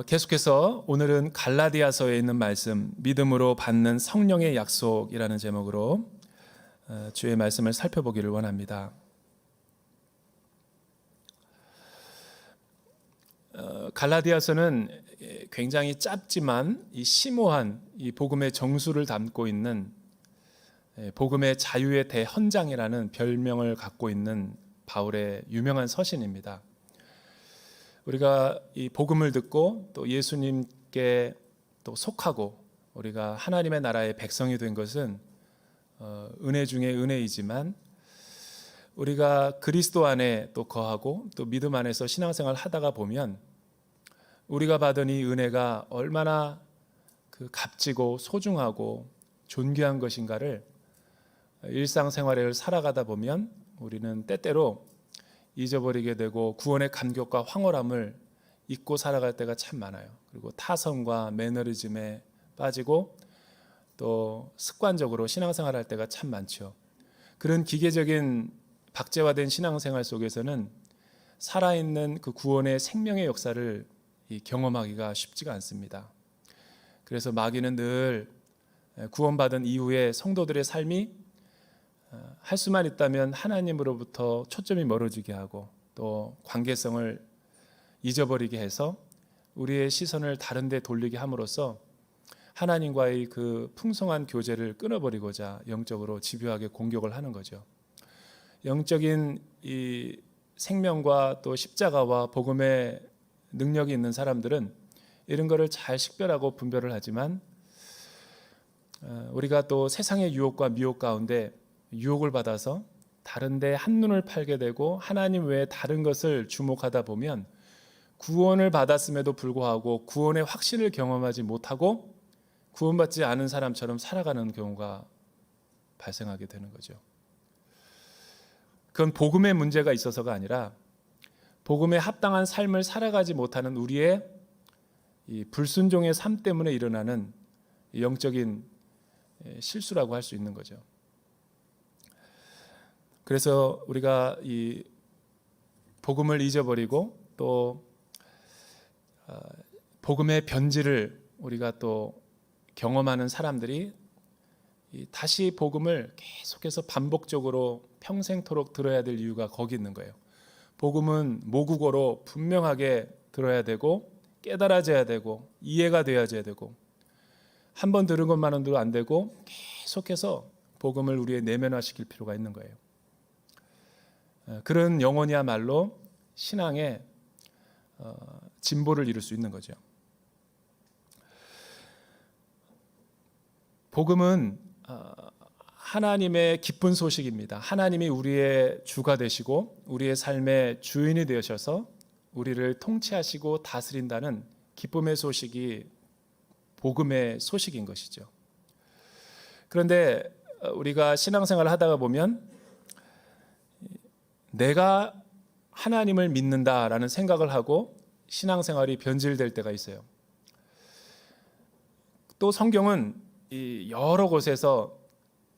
계속해서 오늘은 갈라디아서에 있는 말씀, 믿음으로 받는 성령의 약속이라는 제목으로 주의 말씀을 살펴보기를 원합니다. 갈라디아서는 굉장히 짧지만 이 심오한 이 복음의 정수를 담고 있는 복음의 자유의 대헌장이라는 별명을 갖고 있는 바울의 유명한 서신입니다. 우리가 이 복음을 듣고 또 예수님께 또 속하고 우리가 하나님의 나라의 백성이 된 것은 은혜 중에 은혜이지만 우리가 그리스도 안에 또 거하고 또 믿음 안에서 신앙생활 하다가 보면 우리가 받은 이 은혜가 얼마나 그 값지고 소중하고 존귀한 것인가를 일상생활을 살아가다 보면 우리는 때때로 잊어버리게 되고 구원의 감격과 황홀함을 잊고 살아갈 때가 참 많아요. 그리고 타성과 매너리즘에 빠지고 또 습관적으로 신앙생활할 때가 참 많죠. 그런 기계적인 박제화된 신앙생활 속에서는 살아있는 그 구원의 생명의 역사를 경험하기가 쉽지가 않습니다. 그래서 마귀는 늘 구원받은 이후에 성도들의 삶이 할 수만 있다면 하나님으로부터 초점이 멀어지게 하고 또 관계성을 잊어버리게 해서 우리의 시선을 다른 데 돌리게 함으로써 하나님과의 그 풍성한 교제를 끊어버리고자 영적으로 집요하게 공격을 하는 거죠. 영적인 이 생명과 또 십자가와 복음의 능력이 있는 사람들은 이런 거를 잘 식별하고 분별을 하지만 우리가 또 세상의 유혹과 미혹 가운데 유혹을 받아서 다른 데 한눈을 팔게 되고 하나님 외에 다른 것을 주목하다 보면 구원을 받았음에도 불구하고 구원의 확신을 경험하지 못하고 구원받지 않은 사람처럼 살아가는 경우가 발생하게 되는 거죠. 그건 복음의 문제가 있어서가 아니라 복음에 합당한 삶을 살아가지 못하는 우리의 이 불순종의 삶 때문에 일어나는 영적인 실수라고 할 수 있는 거죠. 그래서 우리가 이 복음을 잊어버리고 또 복음의 변질을 우리가 또 경험하는 사람들이 다시 복음을 계속해서 반복적으로 평생토록 들어야 될 이유가 거기 있는 거예요. 복음은 모국어로 분명하게 들어야 되고 깨달아져야 되고 이해가 되어져야 되고 한 번 들은 것만으로도 안 되고 계속해서 복음을 우리의 내면화시킬 필요가 있는 거예요. 그런 영혼이야말로 신앙의 진보를 이룰 수 있는 거죠. 복음은 하나님의 기쁜 소식입니다. 하나님이 우리의 주가 되시고 우리의 삶의 주인이 되셔서 우리를 통치하시고 다스린다는 기쁨의 소식이 복음의 소식인 것이죠. 그런데 우리가 신앙생활을 하다가 보면 내가 하나님을 믿는다라는 생각을 하고 신앙생활이 변질될 때가 있어요. 또 성경은 여러 곳에서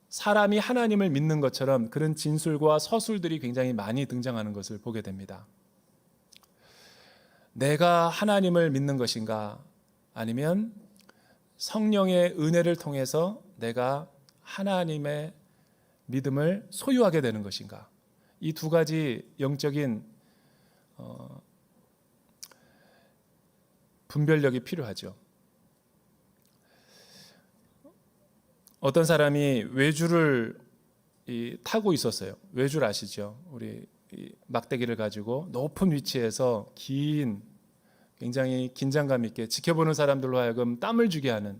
사람이 하나님을 믿는 것처럼 그런 진술과 서술들이 굉장히 많이 등장하는 것을 보게 됩니다. 내가 하나님을 믿는 것인가 아니면 성령의 은혜를 통해서 내가 하나님의 믿음을 소유하게 되는 것인가. 이 두 가지 영적인 분별력이 필요하죠. 어떤 사람이 외주를 타고 있었어요. 외줄 아시죠? 우리 막대기를 가지고 높은 위치에서 긴 굉장히 긴장감 있게 지켜보는 사람들로 하여금 땀을 주게 하는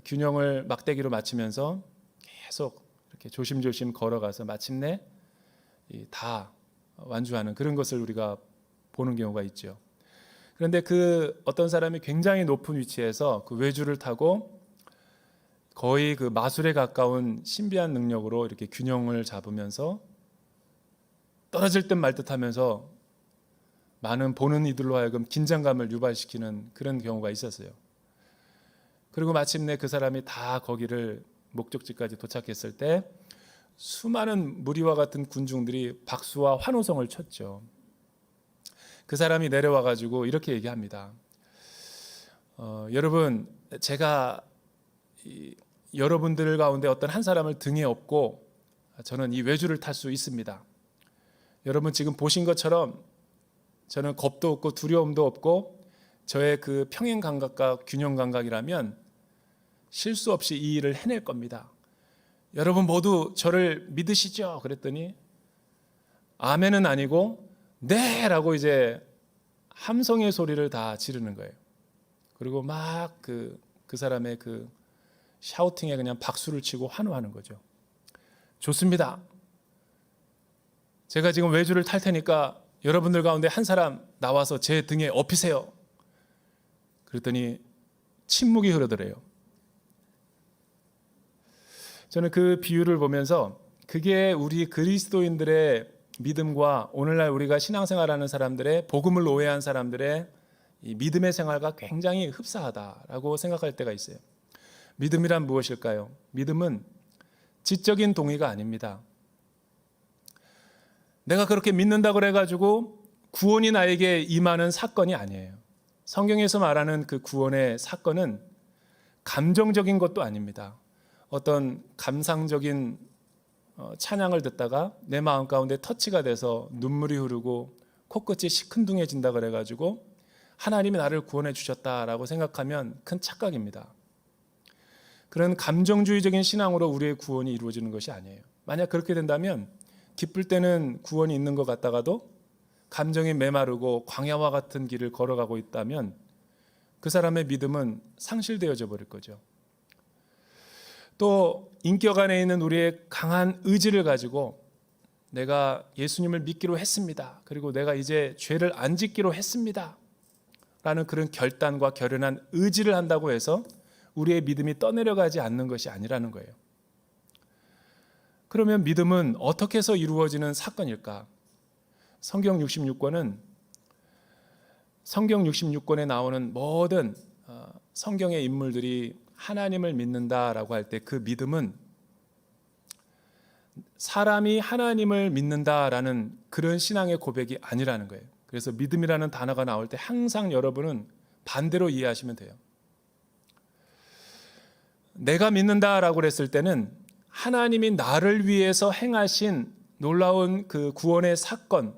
균형을 막대기로 맞추면서 계속 이렇게 조심조심 걸어가서 마침내 다 완주하는 그런 것을 우리가 보는 경우가 있죠. 그런데 그 어떤 사람이 굉장히 높은 위치에서 그 외주를 타고 거의 그 마술에 가까운 신비한 능력으로 이렇게 균형을 잡으면서 떨어질 듯 말 듯 하면서 많은 보는 이들로 하여금 긴장감을 유발시키는 그런 경우가 있었어요. 그리고 마침내 그 사람이 다 거기를 목적지까지 도착했을 때 수많은 무리와 같은 군중들이 박수와 환호성을 쳤죠. 그 사람이 내려와 가지고 이렇게 얘기합니다. 여러분, 제가 여러분들 가운데 어떤 한 사람을 등에 업고 저는 이 외주를 탈 수 있습니다. 여러분 지금 보신 것처럼 저는 겁도 없고 두려움도 없고 저의 그 평행 감각과 균형 감각이라면 실수 없이 이 일을 해낼 겁니다. 여러분 모두 저를 믿으시죠? 그랬더니 아멘은 아니고 네라고 이제 함성의 소리를 다 지르는 거예요. 그리고 막 그 사람의 그 샤우팅에 그냥 박수를 치고 환호하는 거죠. 좋습니다. 제가 지금 외주를 탈 테니까 여러분들 가운데 한 사람 나와서 제 등에 업히세요. 그랬더니 침묵이 흐르더래요. 저는 그 비유를 보면서 그게 우리 그리스도인들의 믿음과 오늘날 우리가 신앙생활하는 사람들의 복음을 오해한 사람들의 이 믿음의 생활과 굉장히 흡사하다라고 생각할 때가 있어요. 믿음이란 무엇일까요? 믿음은 지적인 동의가 아닙니다. 내가 그렇게 믿는다고 해가지고 구원이 나에게 임하는 사건이 아니에요. 성경에서 말하는 그 구원의 사건은 감정적인 것도 아닙니다. 어떤 감상적인 찬양을 듣다가 내 마음 가운데 터치가 돼서 눈물이 흐르고 코끝이 시큰둥해진다 그래가지고 하나님이 나를 구원해 주셨다라고 생각하면 큰 착각입니다. 그런 감정주의적인 신앙으로 우리의 구원이 이루어지는 것이 아니에요. 만약 그렇게 된다면 기쁠 때는 구원이 있는 것 같다가도 감정이 메마르고 광야와 같은 길을 걸어가고 있다면 그 사람의 믿음은 상실되어져 버릴 거죠. 또 인격 안에 있는 우리의 강한 의지를 가지고 내가 예수님을 믿기로 했습니다. 그리고 내가 이제 죄를 안 짓기로 했습니다. 라는 그런 결단과 결연한 의지를 한다고 해서 우리의 믿음이 떠내려가지 않는 것이 아니라는 거예요. 그러면 믿음은 어떻게 해서 이루어지는 사건일까? 성경 66권에 나오는 모든 성경의 인물들이 하나님을 믿는다라고 할 때 그 믿음은 사람이 하나님을 믿는다라는 그런 신앙의 고백이 아니라는 거예요. 그래서 믿음이라는 단어가 나올 때 항상 여러분은 반대로 이해하시면 돼요. 내가 믿는다라고 그랬을 때는 하나님이 나를 위해서 행하신 놀라운 그 구원의 사건,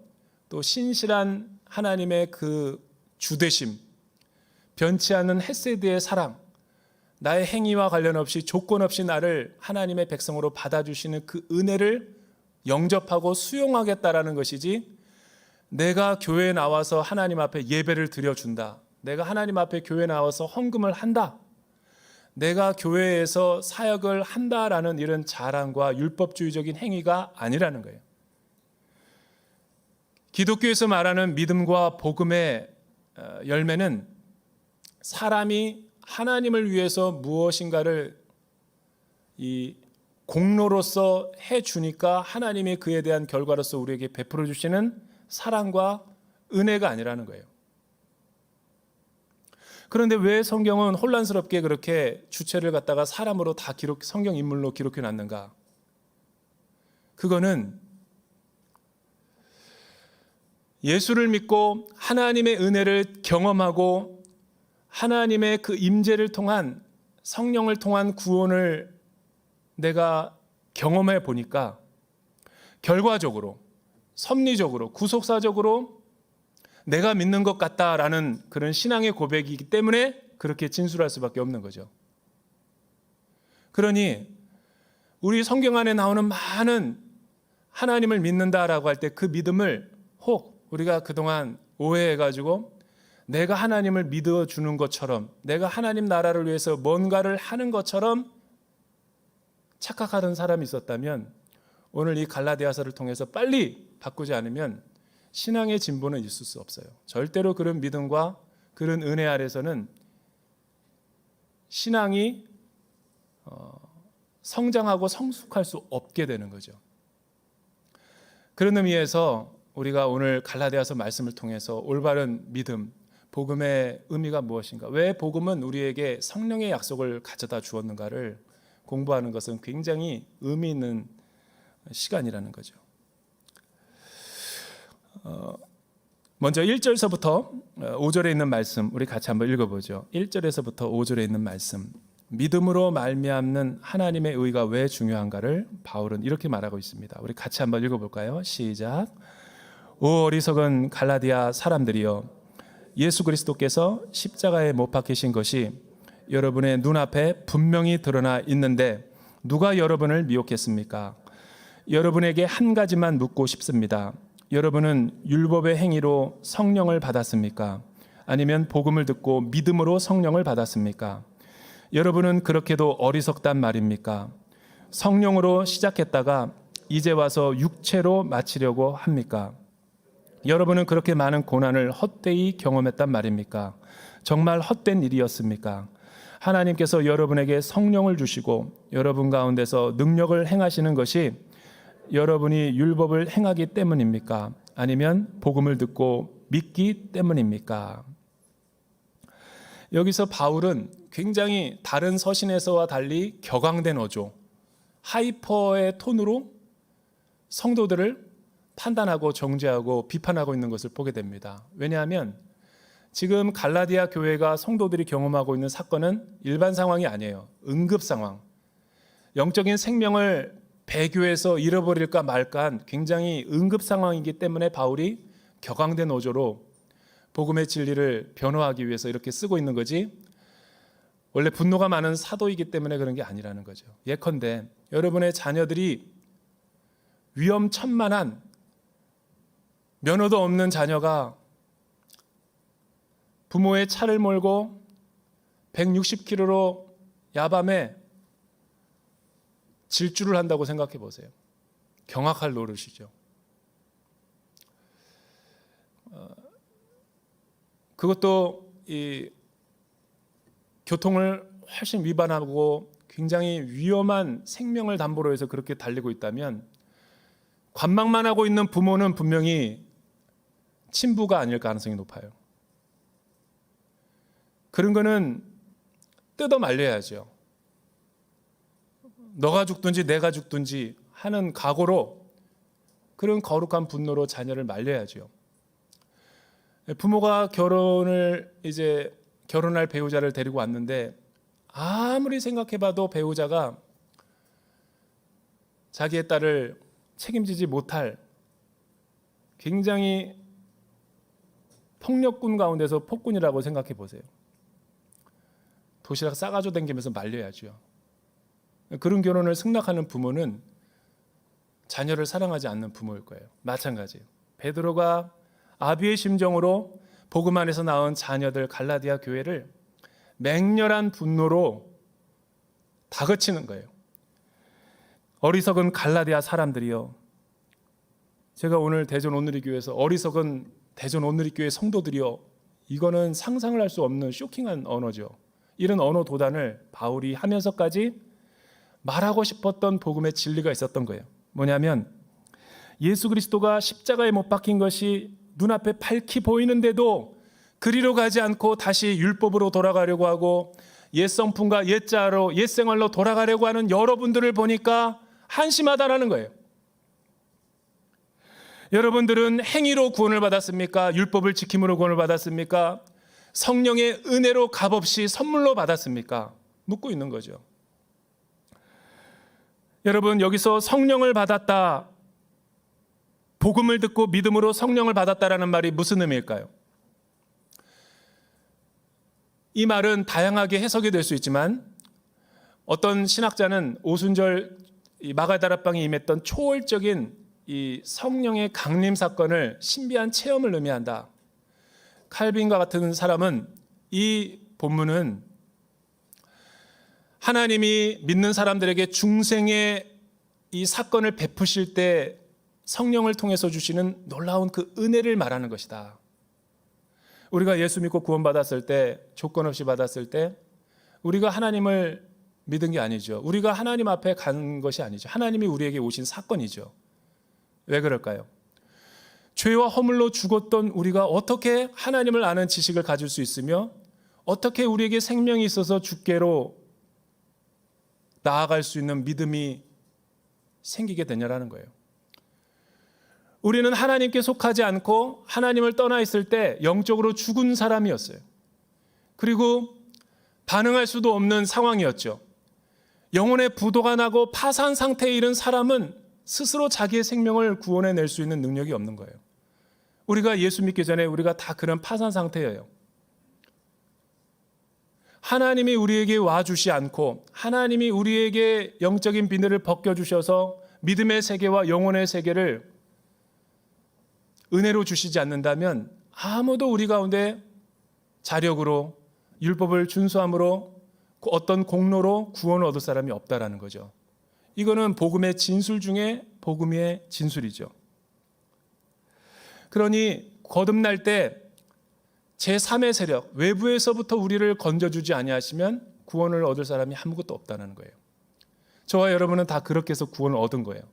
또 신실한 하나님의 그 주되심, 변치 않는 헤세드의 사랑, 나의 행위와 관련 없이 조건 없이 나를 하나님의 백성으로 받아주시는 그 은혜를 영접하고 수용하겠다라는 것이지, 내가 교회에 나와서 하나님 앞에 예배를 드려준다, 내가 하나님 앞에 교회에 나와서 헌금을 한다, 내가 교회에서 사역을 한다라는 이런 자랑과 율법주의적인 행위가 아니라는 거예요. 기독교에서 말하는 믿음과 복음의 열매는 사람이 하나님을 위해서 무엇인가를 이 공로로서 해주니까 하나님이 그에 대한 결과로서 우리에게 베풀어 주시는 사랑과 은혜가 아니라는 거예요. 그런데 왜 성경은 혼란스럽게 그렇게 주체를 갖다가 사람으로 다 성경 인물로 기록해 놨는가? 그거는 예수를 믿고 하나님의 은혜를 경험하고 하나님의 그 임재를 통한 성령을 통한 구원을 내가 경험해 보니까 결과적으로 섭리적으로 구속사적으로 내가 믿는 것 같다라는 그런 신앙의 고백이기 때문에 그렇게 진술할 수밖에 없는 거죠. 그러니 우리 성경 안에 나오는 많은 하나님을 믿는다라고 할 때 그 믿음을 혹 우리가 그동안 오해해가지고 내가 하나님을 믿어주는 것처럼, 내가 하나님 나라를 위해서 뭔가를 하는 것처럼 착각하던 사람이 있었다면 오늘 이 갈라디아서를 통해서 빨리 바꾸지 않으면 신앙의 진보는 있을 수 없어요. 절대로 그런 믿음과 그런 은혜 아래서는 신앙이 성장하고 성숙할 수 없게 되는 거죠. 그런 의미에서 우리가 오늘 갈라디아서 말씀을 통해서 올바른 믿음, 복음의 의미가 무엇인가, 왜 복음은 우리에게 성령의 약속을 가져다 주었는가를 공부하는 것은 굉장히 의미 있는 시간이라는 거죠. 먼저 1절서부터 5절에 있는 말씀 우리 같이 한번 읽어보죠. 1절에서부터 5절에 있는 말씀, 믿음으로 말미암는 하나님의 의가 왜 중요한가를 바울은 이렇게 말하고 있습니다. 우리 같이 한번 읽어볼까요? 시작. 오 어리석은 갈라디아 사람들이여, 예수 그리스도께서 십자가에 못 박히신 것이 여러분의 눈앞에 분명히 드러나 있는데 누가 여러분을 미혹했습니까? 여러분에게 한 가지만 묻고 싶습니다. 여러분은 율법의 행위로 성령을 받았습니까? 아니면 복음을 듣고 믿음으로 성령을 받았습니까? 여러분은 그렇게도 어리석단 말입니까? 성령으로 시작했다가 이제 와서 육체로 마치려고 합니까? 여러분은 그렇게 많은 고난을 헛되이 경험했단 말입니까? 정말 헛된 일이었습니까? 하나님께서 여러분에게 성령을 주시고 여러분 가운데서 능력을 행하시는 것이 여러분이 율법을 행하기 때문입니까? 아니면 복음을 듣고 믿기 때문입니까? 여기서 바울은 굉장히 다른 서신에서와 달리 격앙된 어조, 하이퍼의 톤으로 성도들을 판단하고 정죄하고 비판하고 있는 것을 보게 됩니다. 왜냐하면 지금 갈라디아 교회가 성도들이 경험하고 있는 사건은 일반 상황이 아니에요. 응급 상황. 영적인 생명을 배교에서 잃어버릴까 말까한 굉장히 응급 상황이기 때문에 바울이 격앙된 어조로 복음의 진리를 변호하기 위해서 이렇게 쓰고 있는 거지, 원래 분노가 많은 사도이기 때문에 그런 게 아니라는 거죠. 예컨대 여러분의 자녀들이 위험천만한 면허도 없는 자녀가 부모의 차를 몰고 160km로 야밤에 질주를 한다고 생각해 보세요. 경악할 노릇이죠. 그것도 이 교통을 훨씬 위반하고 굉장히 위험한 생명을 담보로 해서 그렇게 달리고 있다면 관망만 하고 있는 부모는 분명히 친부가 아닐 가능성이 높아요. 그런 거는 뜯어 말려야죠. 너가 죽든지 내가 죽든지 하는 각오로, 그런 거룩한 분노로 자녀를 말려야죠. 부모가 결혼할 배우자를 데리고 왔는데 아무리 생각해봐도 배우자가 자기의 딸을 책임지지 못할 굉장히 폭력군 가운데서 폭군이라고 생각해 보세요. 도시락 싸가지고 다니면서 말려야죠. 그런 결혼을 승낙하는 부모는 자녀를 사랑하지 않는 부모일 거예요. 마찬가지예요. 베드로가 아비의 심정으로 복음 안에서 낳은 자녀들 갈라디아 교회를 맹렬한 분노로 다그치는 거예요. 어리석은 갈라디아 사람들이요. 제가 오늘 대전 온누리교회에서 어리석은 대전 온누리교회 성도들이요, 이거는 상상을 할 수 없는 쇼킹한 언어죠. 이런 언어 도단을 바울이 하면서까지 말하고 싶었던 복음의 진리가 있었던 거예요. 뭐냐면 예수 그리스도가 십자가에 못 박힌 것이 눈앞에 밝히 보이는데도 그리로 가지 않고 다시 율법으로 돌아가려고 하고 옛 성품과 옛 자로 옛 생활로 돌아가려고 하는 여러분들을 보니까 한심하다라는 거예요. 여러분들은 행위로 구원을 받았습니까? 율법을 지킴으로 구원을 받았습니까? 성령의 은혜로 값없이 선물로 받았습니까? 묻고 있는 거죠. 여러분, 여기서 성령을 받았다, 복음을 듣고 믿음으로 성령을 받았다라는 말이 무슨 의미일까요? 이 말은 다양하게 해석이 될 수 있지만 어떤 신학자는 오순절 마가다락방에 임했던 초월적인 이 성령의 강림 사건을 신비한 체험을 의미한다. 칼빈과 같은 사람은 이 본문은 하나님이 믿는 사람들에게 중생의 이 사건을 베푸실 때 성령을 통해서 주시는 놀라운 그 은혜를 말하는 것이다. 우리가 예수 믿고 구원받았을 때, 조건 없이 받았을 때 우리가 하나님을 믿은 게 아니죠. 우리가 하나님 앞에 간 것이 아니죠. 하나님이 우리에게 오신 사건이죠. 왜 그럴까요? 죄와 허물로 죽었던 우리가 어떻게 하나님을 아는 지식을 가질 수 있으며 어떻게 우리에게 생명이 있어서 주께로 나아갈 수 있는 믿음이 생기게 되냐라는 거예요. 우리는 하나님께 속하지 않고 하나님을 떠나 있을 때 영적으로 죽은 사람이었어요. 그리고 반응할 수도 없는 상황이었죠. 영혼의 부도가 나고 파산 상태에 이른 사람은 스스로 자기의 생명을 구원해낼 수 있는 능력이 없는 거예요. 우리가 예수 믿기 전에 우리가 다 그런 파산 상태예요. 하나님이 우리에게 와주시 않고 하나님이 우리에게 영적인 비늘을 벗겨주셔서 믿음의 세계와 영혼의 세계를 은혜로 주시지 않는다면 아무도 우리 가운데 자력으로 율법을 준수함으로 어떤 공로로 구원을 얻을 사람이 없다라는 거죠. 이거는 복음의 진술 중에 복음의 진술이죠. 그러니 거듭날 때 제3의 세력, 외부에서부터 우리를 건져주지 아니하시면 구원을 얻을 사람이 아무것도 없다는 거예요. 저와 여러분은 다 그렇게 해서 구원을 얻은 거예요.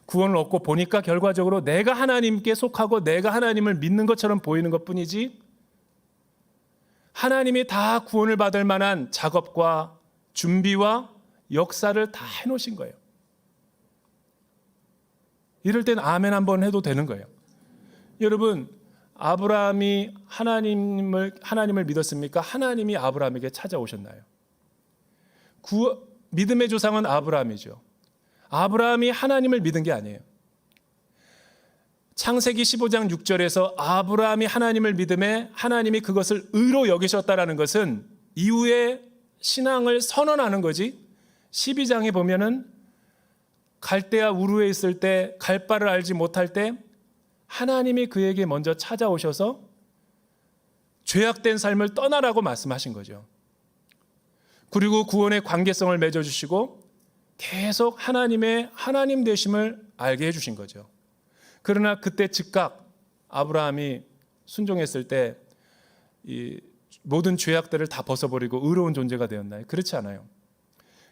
구원을 얻고 보니까 결과적으로 내가 하나님께 속하고 내가 하나님을 믿는 것처럼 보이는 것뿐이지 하나님이 다 구원을 받을 만한 작업과 준비와 역사를 다 해놓으신 거예요. 이럴 땐 아멘 한번 해도 되는 거예요. 여러분, 아브라함이 하나님을 믿었습니까? 하나님이 아브라함에게 찾아오셨나요? 믿음의 조상은 아브라함이죠. 아브라함이 하나님을 믿은 게 아니에요. 창세기 15장 6절에서 아브라함이 하나님을 믿음에 하나님이 그것을 의로 여기셨다라는 것은 이후에 신앙을 선언하는 거지. 12장에 보면은 갈대아 우르에 있을 때 갈 바를 알지 못할 때 하나님이 그에게 먼저 찾아오셔서 죄악된 삶을 떠나라고 말씀하신 거죠. 그리고 구원의 관계성을 맺어주시고 계속 하나님의 하나님 되심을 알게 해주신 거죠. 그러나 그때 즉각 아브라함이 순종했을 때 이 모든 죄악들을 다 벗어버리고 의로운 존재가 되었나요? 그렇지 않아요.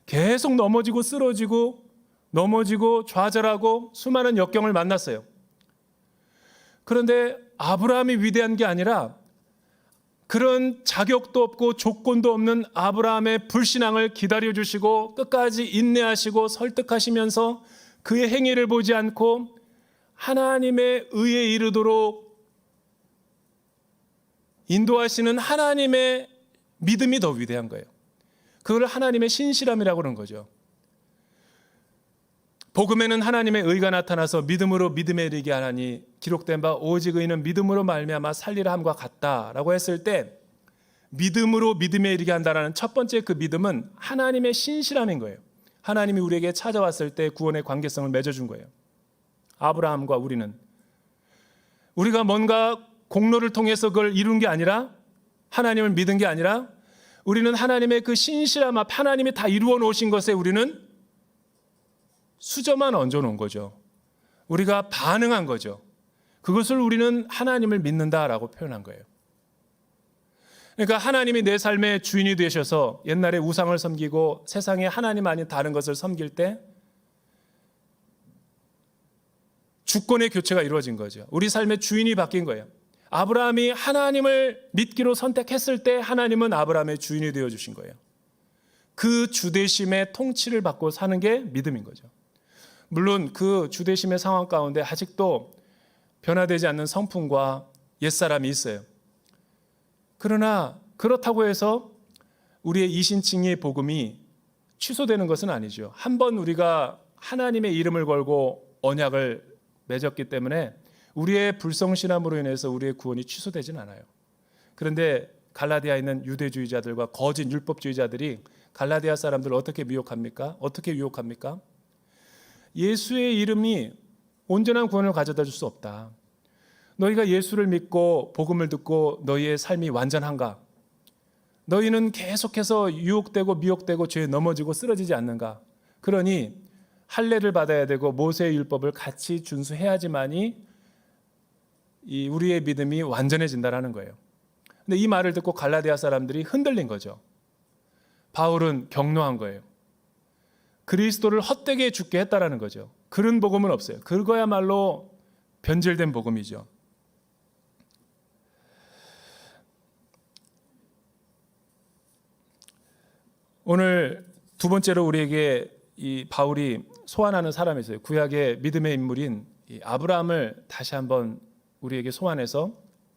계속 넘어지고 쓰러지고 넘어지고 좌절하고 수많은 역경을 만났어요. 그런데 아브라함이 위대한 게 아니라 그런 자격도 없고 조건도 없는 아브라함의 불신앙을 기다려주시고 끝까지 인내하시고 설득하시면서 그의 행위를 보지 않고 하나님의 의에 이르도록 인도하시는 하나님의 믿음이 더 위대한 거예요. 그걸 하나님의 신실함이라고 그러는 거죠. 복음에는 하나님의 의가 나타나서 믿음으로 믿음에 이르게 하나니 기록된 바 오직 의인은 믿음으로 말미암아 살리라 함과 같다라고 했을 때 믿음으로 믿음에 이르게 한다라는 첫 번째 그 믿음은 하나님의 신실함인 거예요. 하나님이 우리에게 찾아왔을 때 구원의 관계성을 맺어준 거예요. 아브라함과 우리가 뭔가 공로를 통해서 그걸 이룬 게 아니라 하나님을 믿은 게 아니라 우리는 하나님의 그 신실함 앞 하나님이 다 이루어 놓으신 것에 우리는 수저만 얹어 놓은 거죠. 우리가 반응한 거죠. 그것을 우리는 하나님을 믿는다라고 표현한 거예요. 그러니까 하나님이 내 삶의 주인이 되셔서 옛날에 우상을 섬기고 세상에 하나님 아닌 다른 것을 섬길 때 주권의 교체가 이루어진 거죠. 우리 삶의 주인이 바뀐 거예요. 아브라함이 하나님을 믿기로 선택했을 때 하나님은 아브라함의 주인이 되어주신 거예요. 그 주대심의 통치를 받고 사는 게 믿음인 거죠. 물론 그 주대심의 상황 가운데 아직도 변화되지 않는 성품과 옛사람이 있어요. 그러나 그렇다고 해서 우리의 이신칭의 복음이 취소되는 것은 아니죠. 한번 우리가 하나님의 이름을 걸고 언약을 맺었기 때문에 우리의 불성신함으로 인해서 우리의 구원이 취소되진 않아요. 그런데 갈라디아에 있는 유대주의자들과 거짓 율법주의자들이 갈라디아 사람들을 어떻게 미혹합니까? 어떻게 유혹합니까? 예수의 이름이 온전한 구원을 가져다 줄 수 없다. 너희가 예수를 믿고 복음을 듣고 너희의 삶이 완전한가? 너희는 계속해서 유혹되고 미혹되고 죄에 넘어지고 쓰러지지 않는가? 그러니 할례를 받아야 되고 모세의 율법을 같이 준수해야지만이 우리의 믿음이 완전해진다라는 거예요. 근데 이 말을 듣고 갈라디아 사람들이 흔들린 거죠. 바울은 격노한 거예요. 그리스도를 헛되게 죽게 했다라는 거죠. 그런 복음은 없어요. 그거야말로 변질된 복음이죠. 오늘 두 번째로 우리에게 이 바울이 소환하는 사람이 있어요. 구약의 믿음의 인물인 이 아브라함을 다시 한번 우리에게 소환해서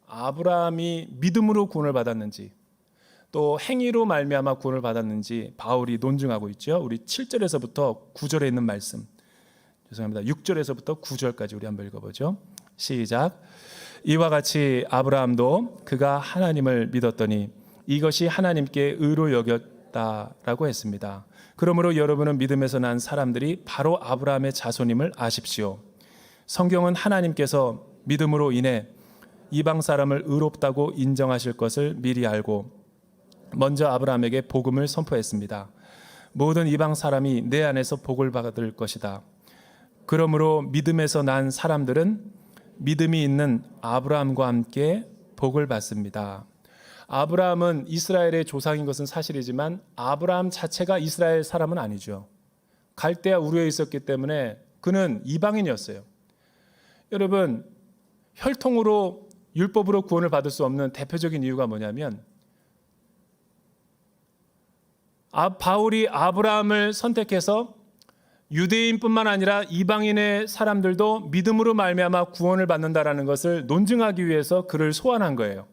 아브라함이 믿음으로 구원을 받았는지 또 행위로 말미암아 구원을 받았는지 바울이 논증하고 있죠. 우리 7절에서부터 9절에 있는 말씀, 죄송합니다. 6절에서부터 9절까지 우리 한번 읽어보죠. 시작. 이와 같이 아브라함도 그가 하나님을 믿었더니 이것이 하나님께 의로 여겼다라고 했습니다. 그러므로 여러분은 믿음에서 난 사람들이 바로 아브라함의 자손임을 아십시오. 성경은 하나님께서 믿음으로 인해 이방 사람을 의롭다고 인정하실 것을 미리 알고 먼저 아브라함에게 복음을 선포했습니다. 모든 이방 사람이 내 안에서 복을 받을 것이다. 그러므로 믿음에서 난 사람들은 믿음이 있는 아브라함과 함께 복을 받습니다. 아브라함은 이스라엘의 조상인 것은 사실이지만 아브라함 자체가 이스라엘 사람은 아니죠. 갈대아 우르에 있었기 때문에 그는 이방인이었어요. 여러분, 혈통으로 율법으로 구원을 받을 수 없는 대표적인 이유가 뭐냐면 바울이 아브라함을 선택해서 유대인뿐만 아니라 이방인의 사람들도 믿음으로 말미암아 구원을 받는다라는 것을 논증하기 위해서 그를 소환한 거예요.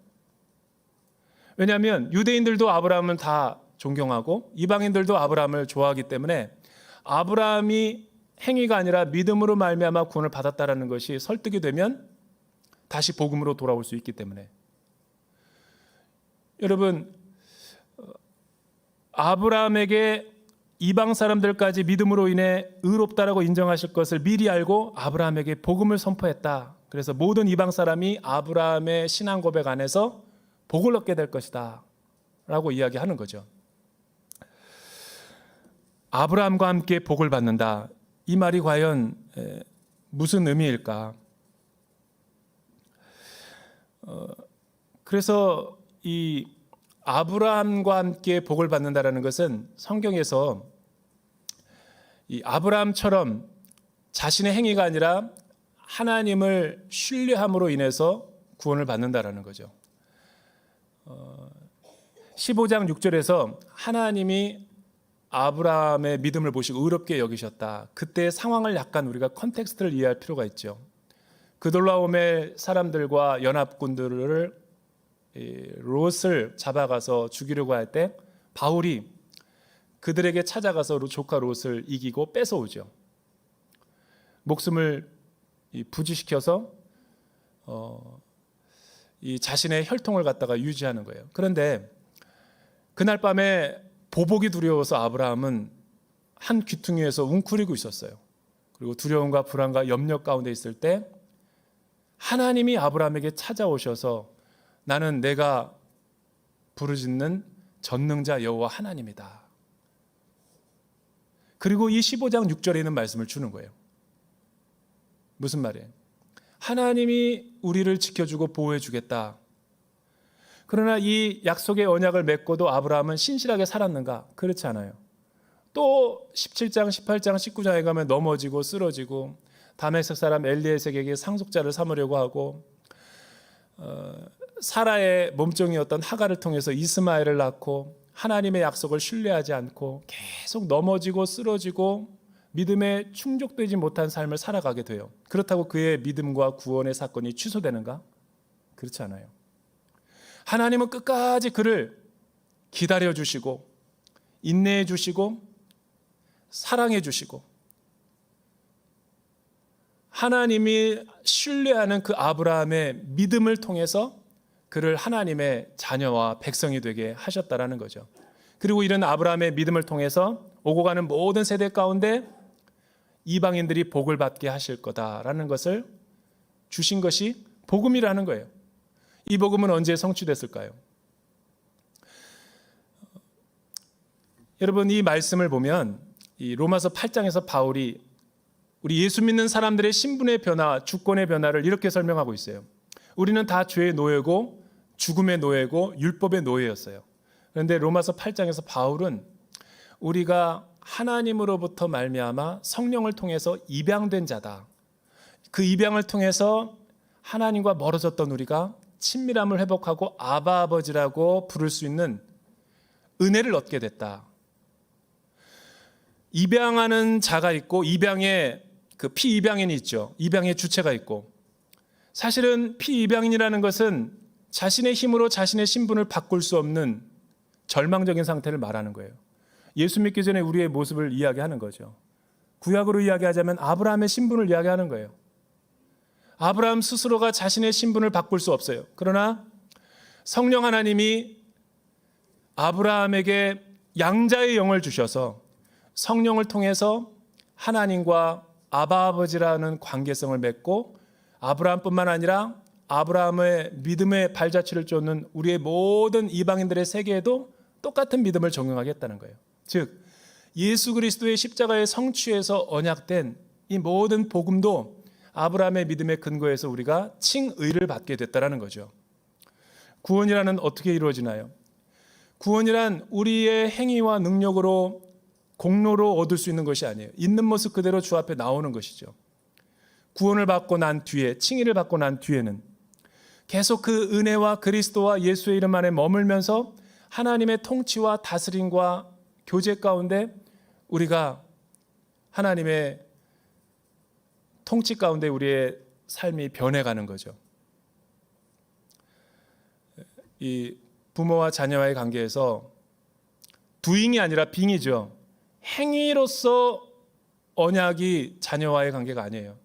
왜냐하면 유대인들도 아브라함을 다 존경하고 이방인들도 아브라함을 좋아하기 때문에 아브라함이 행위가 아니라 믿음으로 말미암아 구원을 받았다라는 것이 설득이 되면 다시 복음으로 돌아올 수 있기 때문에. 여러분, 아브라함에게 이방 사람들까지 믿음으로 인해 의롭다라고 인정하실 것을 미리 알고 아브라함에게 복음을 선포했다. 그래서 모든 이방 사람이 아브라함의 신앙 고백 안에서 복을 얻게 될 것이다 라고 이야기하는 거죠. 아브라함과 함께 복을 받는다. 이 말이 과연 무슨 의미일까? 그래서 이 아브라함과 함께 복을 받는다라는 것은 성경에서 이 아브라함처럼 자신의 행위가 아니라 하나님을 신뢰함으로 인해서 구원을 받는다라는 거죠. 15장 6절에서 하나님이 아브라함의 믿음을 보시고 의롭게 여기셨다. 그때의 상황을 약간 우리가 컨텍스트를 이해할 필요가 있죠. 그돌라오멜 사람들과 연합군들을 롯을 잡아가서 죽이려고 할 때 바울이 그들에게 찾아가서 조카 롯을 이기고 뺏어오죠. 목숨을 부지시켜서 이 자신의 혈통을 갖다가 유지하는 거예요. 그런데 그날 밤에 보복이 두려워서 아브라함은 한 귀퉁이에서 웅크리고 있었어요. 그리고 두려움과 불안과 염려 가운데 있을 때 하나님이 아브라함에게 찾아오셔서 나는 내가 부르짖는 전능자 여호와 하나님이다. 그리고 이 15장 6절에 있는 말씀을 주는 거예요. 무슨 말이에요? 하나님이 우리를 지켜주고 보호해 주겠다. 그러나 이 약속의 언약을 맺고도 아브라함은 신실하게 살았는가? 그렇지 않아요. 또 17장, 18장, 19장에 가면 넘어지고 쓰러지고 다메섹 사람 엘리에섹에게 상속자를 삼으려고 하고 사라의 몸종이었던 하갈을 통해서 이스마엘을 낳고 하나님의 약속을 신뢰하지 않고 계속 넘어지고 쓰러지고 믿음에 충족되지 못한 삶을 살아가게 돼요. 그렇다고 그의 믿음과 구원의 사건이 취소되는가? 그렇지 않아요. 하나님은 끝까지 그를 기다려 주시고 인내해 주시고 사랑해 주시고 하나님이 신뢰하는 그 아브라함의 믿음을 통해서 그를 하나님의 자녀와 백성이 되게 하셨다라는 거죠. 그리고 이런 아브라함의 믿음을 통해서 오고 가는 모든 세대 가운데 이방인들이 복을 받게 하실 거다라는 것을 주신 것이 복음이라는 거예요. 이 복음은 언제 성취됐을까요? 여러분, 이 말씀을 보면 이 로마서 8장에서 바울이 우리 예수 믿는 사람들의 신분의 변화, 주권의 변화를 이렇게 설명하고 있어요. 우리는 다 죄의 노예고 죽음의 노예고 율법의 노예였어요. 그런데 로마서 8장에서 바울은 우리가 하나님으로부터 말미암아 성령을 통해서 입양된 자다. 그 입양을 통해서 하나님과 멀어졌던 우리가 친밀함을 회복하고 아바 아버지라고 부를 수 있는 은혜를 얻게 됐다. 입양하는 자가 있고 입양의 그 피입양인이 있죠. 입양의 주체가 있고, 사실은 피입양인이라는 것은 자신의 힘으로 자신의 신분을 바꿀 수 없는 절망적인 상태를 말하는 거예요. 예수 믿기 전에 우리의 모습을 이야기하는 거죠. 구약으로 이야기하자면 아브라함의 신분을 이야기하는 거예요. 아브라함 스스로가 자신의 신분을 바꿀 수 없어요. 그러나 성령 하나님이 아브라함에게 양자의 영을 주셔서 성령을 통해서 하나님과 아바 아버지라는 관계성을 맺고, 아브라함뿐만 아니라 아브라함의 믿음의 발자취를 쫓는 우리의 모든 이방인들의 세계에도 똑같은 믿음을 적용하겠다는 거예요. 즉 예수 그리스도의 십자가의 성취에서 언약된 이 모든 복음도 아브라함의 믿음의 근거에서 우리가 칭의를 받게 됐다는 거죠. 구원이라는 어떻게 이루어지나요? 구원이란 우리의 행위와 능력으로 공로로 얻을 수 있는 것이 아니에요. 있는 모습 그대로 주 앞에 나오는 것이죠. 구원을 받고 난 뒤에, 칭의를 받고 난 뒤에는 계속 그 은혜와 그리스도와 예수의 이름 안에 머물면서 하나님의 통치와 다스림과 교제 가운데 우리가 하나님의 통치 가운데 우리의 삶이 변해가는 거죠. 이 부모와 자녀와의 관계에서 두잉이 아니라 빙이죠. 행위로서 언약이 자녀와의 관계가 아니에요.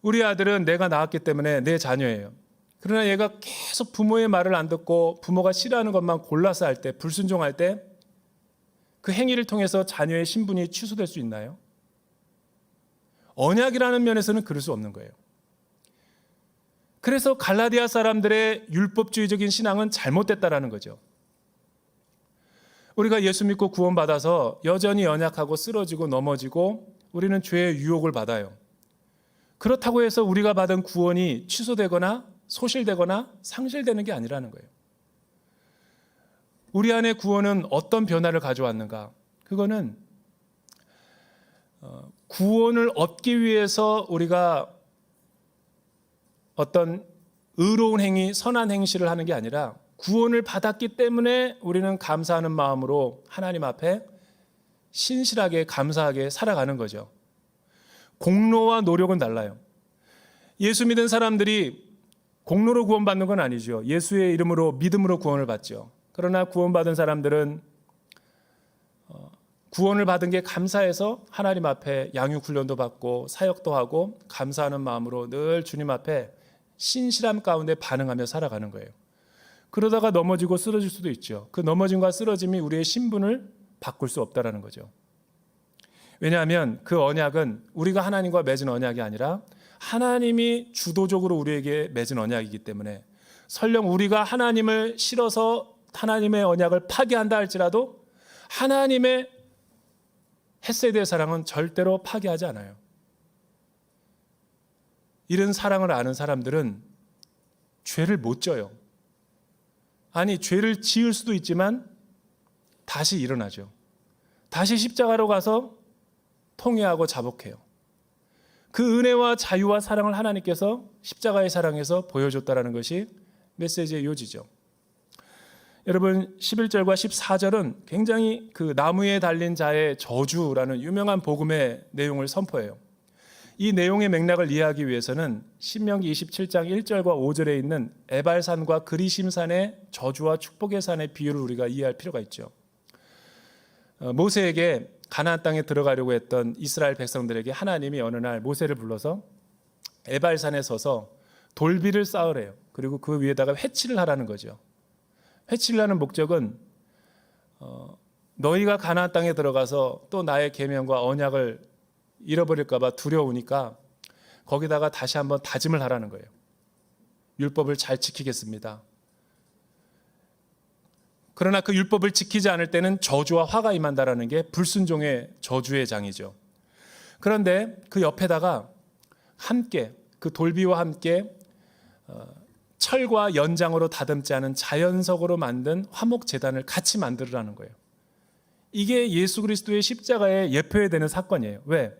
우리 아들은 내가 낳았기 때문에 내 자녀예요. 그러나 얘가 계속 부모의 말을 안 듣고 부모가 싫어하는 것만 골라서 할 때, 불순종할 때 그 행위를 통해서 자녀의 신분이 취소될 수 있나요? 언약이라는 면에서는 그럴 수 없는 거예요. 그래서 갈라디아 사람들의 율법주의적인 신앙은 잘못됐다라는 거죠. 우리가 예수 믿고 구원받아서 여전히 연약하고 쓰러지고 넘어지고 우리는 죄의 유혹을 받아요. 그렇다고 해서 우리가 받은 구원이 취소되거나 소실되거나 상실되는 게 아니라는 거예요. 우리 안의 구원은 어떤 변화를 가져왔는가? 그거는 구원을 얻기 위해서 우리가 어떤 의로운 행위, 선한 행실을 하는 게 아니라 구원을 받았기 때문에 우리는 감사하는 마음으로 하나님 앞에 신실하게 감사하게 살아가는 거죠. 공로와 노력은 달라요. 예수 믿은 사람들이 공로로 구원받는 건 아니죠. 예수의 이름으로 믿음으로 구원을 받죠. 그러나 구원받은 사람들은 구원을 받은 게 감사해서 하나님 앞에 양육 훈련도 받고 사역도 하고 감사하는 마음으로 늘 주님 앞에 신실함 가운데 반응하며 살아가는 거예요. 그러다가 넘어지고 쓰러질 수도 있죠. 그 넘어짐과 쓰러짐이 우리의 신분을 바꿀 수 없다는 거죠. 왜냐하면 그 언약은 우리가 하나님과 맺은 언약이 아니라 하나님이 주도적으로 우리에게 맺은 언약이기 때문에, 설령 우리가 하나님을 싫어서 하나님의 언약을 파기한다 할지라도 하나님의 헤세드의 사랑은 절대로 파기하지 않아요. 이런 사랑을 아는 사람들은 죄를 못 져요. 아니, 죄를 지을 수도 있지만 다시 일어나죠. 다시 십자가로 가서 통회하고 자복해요. 그 은혜와 자유와 사랑을 하나님께서 십자가의 사랑에서 보여줬다는 것이 메시지의 요지죠. 여러분, 11절과 14절은 굉장히 그 나무에 달린 자의 저주라는 유명한 복음의 내용을 선포해요. 이 내용의 맥락을 이해하기 위해서는 신명기 27장 1절과 5절에 있는 에발산과 그리심산의 저주와 축복의 산의 비유를 우리가 이해할 필요가 있죠. 모세에게 가나안 땅에 들어가려고 했던 이스라엘 백성들에게 하나님이 어느 날 모세를 불러서 에발산에 서서 돌비를 쌓으래요. 그리고 그 위에다가 회치를 하라는 거죠. 회치를 하는 목적은 너희가 가나안 땅에 들어가서 또 나의 계명과 언약을 잃어버릴까 봐 두려우니까 거기다가 다시 한번 다짐을 하라는 거예요. 율법을 잘 지키겠습니다. 그러나 그 율법을 지키지 않을 때는 저주와 화가 임한다라는 게 불순종의 저주의 장이죠. 그런데 그 옆에다가 함께 그 돌비와 함께 철과 연장으로 다듬지 않은 자연석으로 만든 화목 제단을 같이 만들으라는 거예요. 이게 예수 그리스도의 십자가에 예표해야 되는 사건이에요. 왜?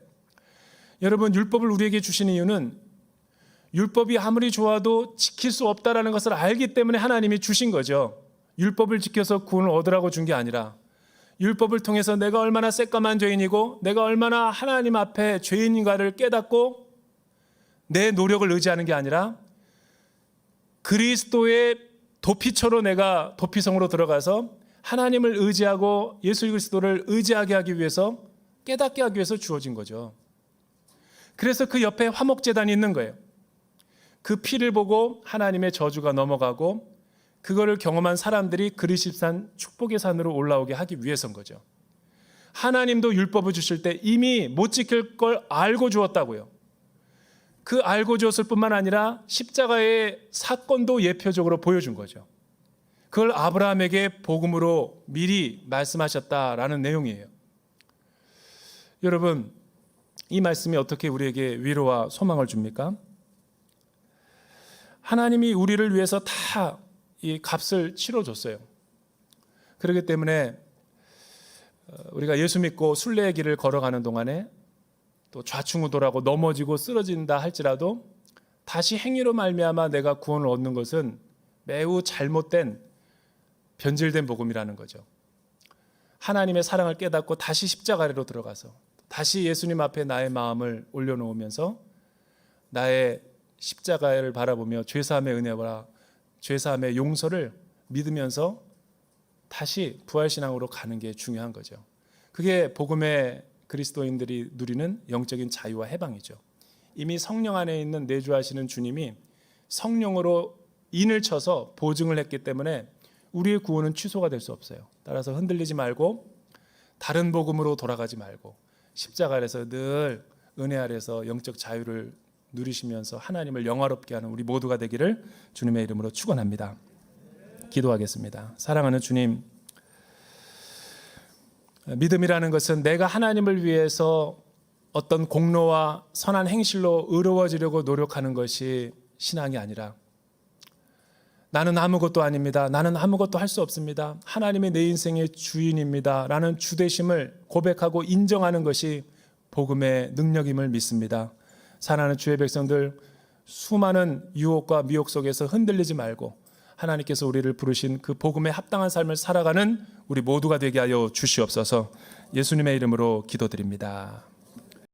여러분, 율법을 우리에게 주신 이유는 율법이 아무리 좋아도 지킬 수 없다라는 것을 알기 때문에 하나님이 주신 거죠. 율법을 지켜서 구원을 얻으라고 준 게 아니라 율법을 통해서 내가 얼마나 새까만 죄인이고 내가 얼마나 하나님 앞에 죄인인가를 깨닫고 내 노력을 의지하는 게 아니라 그리스도의 도피처로 내가 도피성으로 들어가서 하나님을 의지하고 예수 그리스도를 의지하게 하기 위해서, 깨닫게 하기 위해서 주어진 거죠. 그래서 그 옆에 화목제단이 있는 거예요. 그 피를 보고 하나님의 저주가 넘어가고 그거를 경험한 사람들이 그리십산 축복의 산으로 올라오게 하기 위해서인 거죠. 하나님도 율법을 주실 때 이미 못 지킬 걸 알고 주었다고요. 그 알고 주었을 뿐만 아니라 십자가의 사건도 예표적으로 보여준 거죠. 그걸 아브라함에게 복음으로 미리 말씀하셨다라는 내용이에요. 여러분, 이 말씀이 어떻게 우리에게 위로와 소망을 줍니까? 하나님이 우리를 위해서 다 이 값을 치러줬어요. 그렇기 때문에 우리가 예수 믿고 순례의 길을 걸어가는 동안에 또 좌충우돌하고 넘어지고 쓰러진다 할지라도 다시 행위로 말미암아 내가 구원을 얻는 것은 매우 잘못된 변질된 복음이라는 거죠. 하나님의 사랑을 깨닫고 다시 십자가 아래로 들어가서 다시 예수님 앞에 나의 마음을 올려놓으면서 나의 십자가를 바라보며 죄사함의 은혜와 죄사함의 용서를 믿으면서 다시 부활신앙으로 가는 게 중요한 거죠. 그게 복음의 그리스도인들이 누리는 영적인 자유와 해방이죠. 이미 성령 안에 있는 내주하시는 주님이 성령으로 인을 쳐서 보증을 했기 때문에 우리의 구원은 취소가 될 수 없어요. 따라서 흔들리지 말고 다른 복음으로 돌아가지 말고 십자가 아래서 늘 은혜 아래서 영적 자유를 누리시면서 하나님을 영화롭게 하는 우리 모두가 되기를 주님의 이름으로 축원합니다. 기도하겠습니다. 사랑하는 주님, 믿음이라는 것은 내가 하나님을 위해서 어떤 공로와 선한 행실로 의로워지려고 노력하는 것이 신앙이 아니라 나는 아무것도 아닙니다. 나는 아무것도 할 수 없습니다. 하나님이 내 인생의 주인입니다. 라는 주되심을 고백하고 인정하는 것이 복음의 능력임을 믿습니다. 사랑하는 주의 백성들, 수많은 유혹과 미혹 속에서 흔들리지 말고 하나님께서 우리를 부르신 그 복음에 합당한 삶을 살아가는 우리 모두가 되게 하여 주시옵소서. 예수님의 이름으로 기도드립니다.